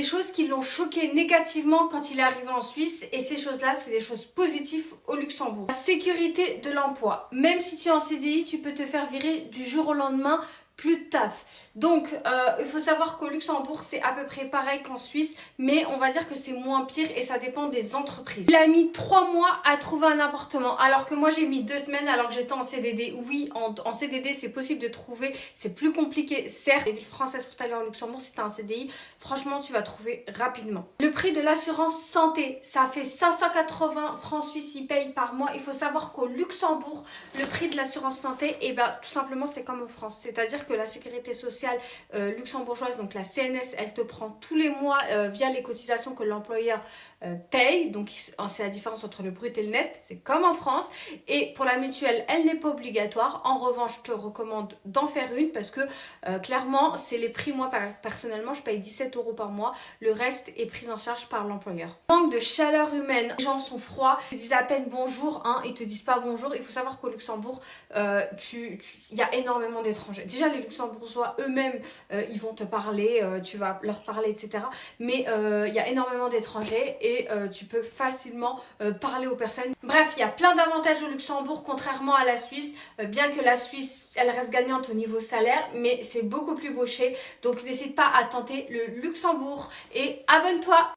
Des choses qui l'ont choqué négativement quand il est arrivé en Suisse, et ces choses-là, c'est des choses positives au Luxembourg. La sécurité de l'emploi. Même si tu es en CDI, tu peux te faire virer du jour au lendemain. Plus de taf. Donc, il faut savoir qu'au Luxembourg, c'est à peu près pareil qu'en Suisse, mais on va dire que c'est moins pire et ça dépend des entreprises. Il a mis 3 mois à trouver un appartement, alors que moi, j'ai mis 2 semaines alors que j'étais en CDD. Oui, en CDD, c'est possible de trouver, c'est plus compliqué, certes. Les villes françaises pour aller au Luxembourg, si tu as un CDI, franchement, tu vas trouver rapidement. Le prix de l'assurance santé, ça fait 580 francs suisses, ils payent par mois. Il faut savoir qu'au Luxembourg, le prix de l'assurance santé, et ben, tout simplement, c'est comme en France. C'est-à-dire que la sécurité sociale luxembourgeoise, donc la CNS, elle te prend tous les mois via les cotisations que l'employeur paye. Donc, c'est la différence entre le brut et le net. C'est comme en France. Et pour la mutuelle, elle n'est pas obligatoire. En revanche, je te recommande d'en faire une parce que clairement, c'est les prix. Moi, personnellement, je paye 17 € par mois. Le reste est pris en charge par l'employeur. Manque de chaleur humaine. Les gens sont froids. Ils te disent à peine bonjour. Hein, ils te disent pas bonjour. Il faut savoir qu'au Luxembourg, il y a énormément d'étrangers. Déjà, les Luxembourgeois eux-mêmes, ils vont te parler. Tu vas leur parler, etc. Mais il y a énormément d'étrangers et tu peux facilement parler aux personnes. Bref, il y a plein d'avantages au Luxembourg, contrairement à la Suisse. Bien que la Suisse, elle reste gagnante au niveau salaire, mais c'est beaucoup plus bouché. Donc n'hésite pas à tenter le Luxembourg et abonne-toi!